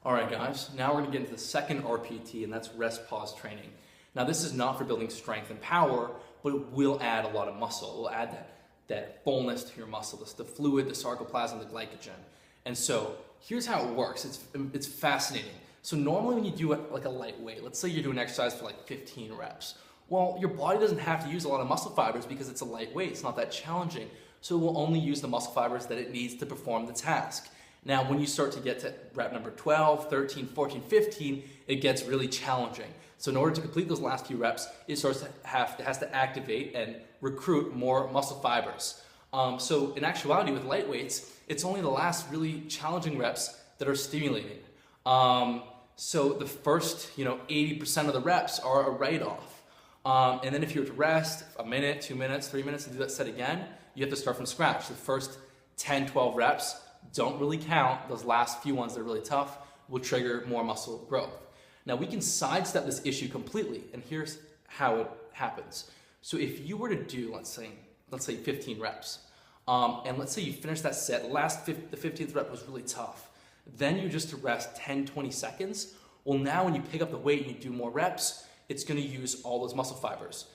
All right, guys, now we're gonna get into the second RPT, and that's rest pause training. Now, this is not for building strength and power, but it will add a lot of muscle. It will add that fullness to your muscle, the fluid, the sarcoplasm, the glycogen. And so here's how it works. It's fascinating. So normally when you do it like a lightweight, let's say you're doing exercise for like 15 reps. Well, your body doesn't have to use a lot of muscle fibers because it's a lightweight. It's not that challenging. So it will only use the muscle fibers that it needs to perform the task. Now, when you start to get to rep number 12, 13, 14, 15, it gets really challenging. So in order to complete those last few reps, it has to activate and recruit more muscle fibers. So in actuality, with lightweights, it's only the last really challenging reps that are stimulating. So the first, 80% of the reps are a write-off. And then if you were to rest a minute, 2 minutes, 3 minutes, and do that set again, you have to start from scratch. The first 10, 12 reps don't really count. Those last few ones that are really tough will trigger more muscle growth. Now we can sidestep this issue completely, and here's how it happens. So if you were to do, let's say 15 reps, and let's say you finish that set, the 15th rep was really tough. Then you just to rest 10, 20 seconds. Well, now when you pick up the weight and you do more reps, it's gonna use all those muscle fibers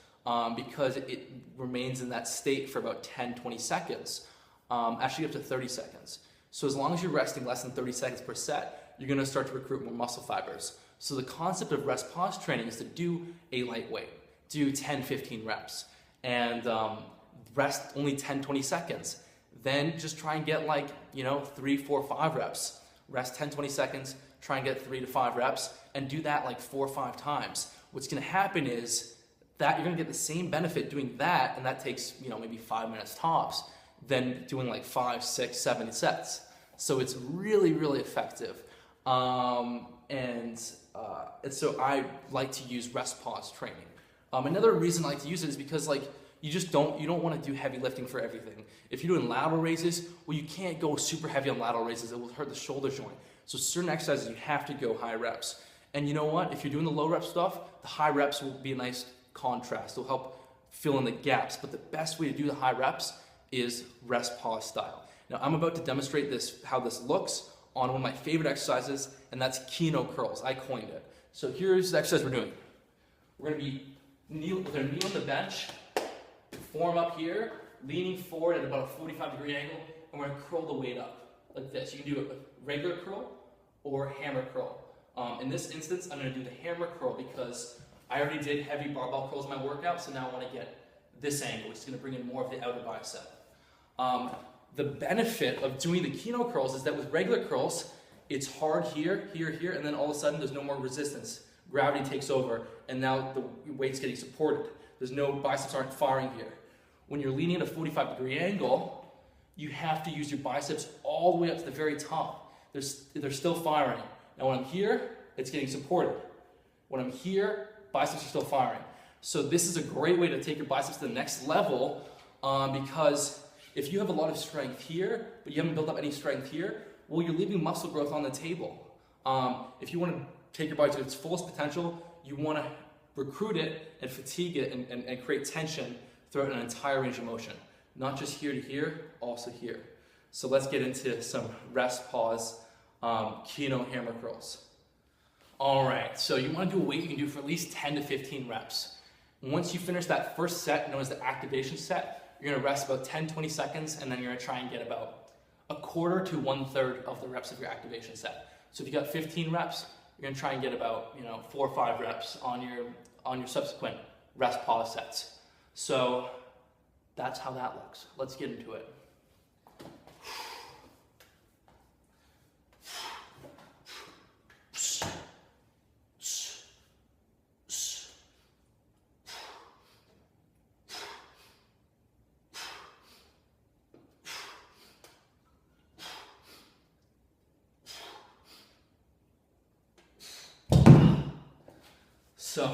because it remains in that state for about 10, 20 seconds, actually up to 30 seconds. So as long as you're resting less than 30 seconds per set, you're gonna start to recruit more muscle fibers. So the concept of rest pause training is to do a lightweight, do 10, 15 reps, and rest only 10, 20 seconds. Then just try and get 3, 4, 5 reps. Rest 10, 20 seconds, try and get 3 to 5 reps, and do that like 4 or 5 times. What's gonna happen is that you're gonna get the same benefit doing that, and that takes maybe 5 minutes tops, than doing like 5, 6, 7 sets. So it's really, really effective. And so I like to use rest pause training. Another reason I like to use it is because you don't want to do heavy lifting for everything. If you're doing lateral raises, well, you can't go super heavy on lateral raises. It will hurt the shoulder joint. So certain exercises you have to go high reps. And you know what? If you're doing the low rep stuff, the high reps will be a nice contrast. It'll help fill in the gaps. But the best way to do the high reps is rest pause style. Now I'm about to demonstrate how this looks on one of my favorite exercises, and that's Kino Curls. I coined it. So here's the exercise we're doing. We're gonna be with our knee on the bench, form up here, leaning forward at about a 45-degree angle, and we're gonna curl the weight up like this. You can do it with regular curl or hammer curl. In this instance, I'm gonna do the hammer curl because I already did heavy barbell curls in my workout, so now I wanna get this angle, which is gonna bring in more of the outer bicep. The benefit of doing the Kino Curls is that with regular curls, it's hard here, here, here, and then all of a sudden there's no more resistance. Gravity takes over, and now the weight's getting supported. Biceps aren't firing here. When you're leaning at a 45-degree angle, you have to use your biceps all the way up to the very top. They're still firing. Now when I'm here, it's getting supported. When I'm here, biceps are still firing. So this is a great way to take your biceps to the next level because if you have a lot of strength here, but you haven't built up any strength here, well, you're leaving muscle growth on the table. If you want to take your body to its fullest potential, you want to recruit it and fatigue it and create tension throughout an entire range of motion. Not just here to here, also here. So let's get into some rest pause Kino hammer curls. All right, so you want to do a weight you can do for at least 10 to 15 reps. Once you finish that first set, known as the activation set, you're gonna rest about 10, 20 seconds, and then you're gonna try and get about a quarter to 1/3 of the reps of your activation set. So if you got 15 reps, you're gonna try and get about 4 or 5 reps on your subsequent rest pause sets. So that's how that looks. Let's get into it. So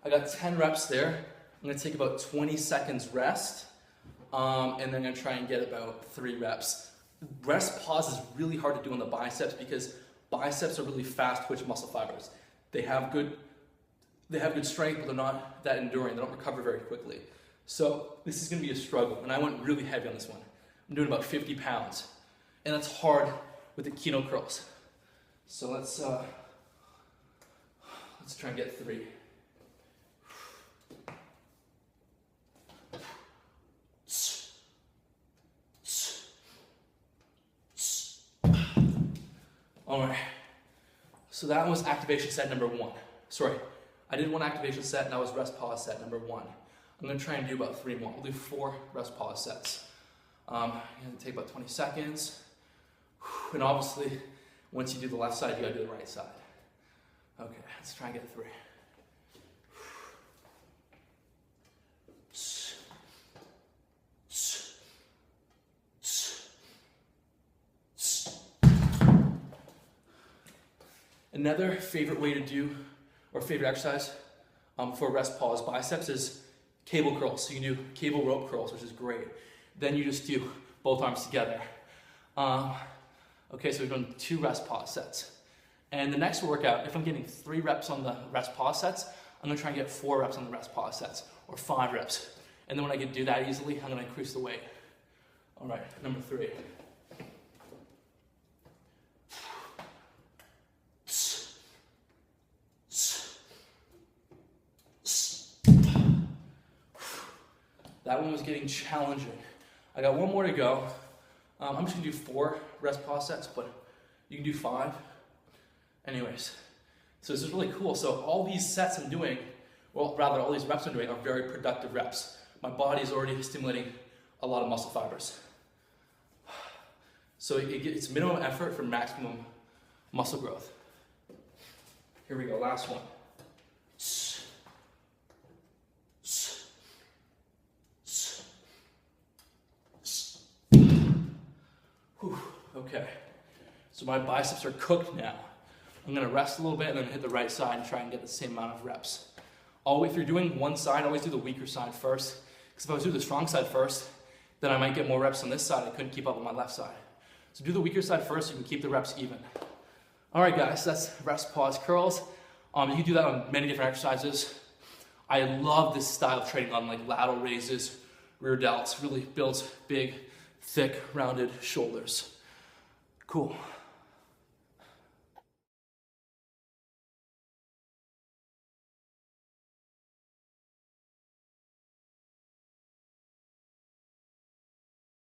I got 10 reps there. I'm gonna take about 20 seconds rest, and then I'm gonna try and get about 3 reps. Rest pause is really hard to do on the biceps because biceps are really fast twitch muscle fibers. They have good strength, but they're not that enduring. They don't recover very quickly. So this is gonna be a struggle, and I went really heavy on this one. I'm doing about 50 pounds, and that's hard with the Kino Curls. So let's try and get 3. All right, so that was activation set number 1. Sorry, I did 1 activation set, and that was rest pause set number 1. I'm gonna try and do about 3 more. We'll do 4 rest pause sets. It's gonna take about 20 seconds. And obviously, once you do the left side, you gotta do the right side. Okay, let's try and get 3. Another favorite way to do, or favorite exercise for rest pause biceps is cable curls. So you can do cable rope curls, which is great. Then you just do both arms together. Okay, so we've done 2 rest pause sets. And the next workout, if I'm getting 3 reps on the rest pause sets, I'm gonna try and get 4 reps on the rest pause sets, or 5 reps. And then when I can do that easily, I'm gonna increase the weight. All right, number 3. That one was getting challenging. I got 1 more to go. I'm just gonna do 4 rest pause sets, but you can do 5. Anyways, so this is really cool. So all these sets I'm doing, well, rather all these reps I'm doing are very productive reps. My body is already stimulating a lot of muscle fibers. So it's minimum effort for maximum muscle growth. Here we go, last one. Okay, so my biceps are cooked now. I'm gonna rest a little bit and then hit the right side and try and get the same amount of reps. If you're doing one side, always do the weaker side first. Because if I was doing the strong side first, then I might get more reps on this side. I couldn't keep up with my left side. So do the weaker side first, so you can keep the reps even. All right, guys, that's rest pause curls. You can do that on many different exercises. I love this style of training on like lateral raises, rear delts. Really builds big, thick, rounded shoulders. Cool.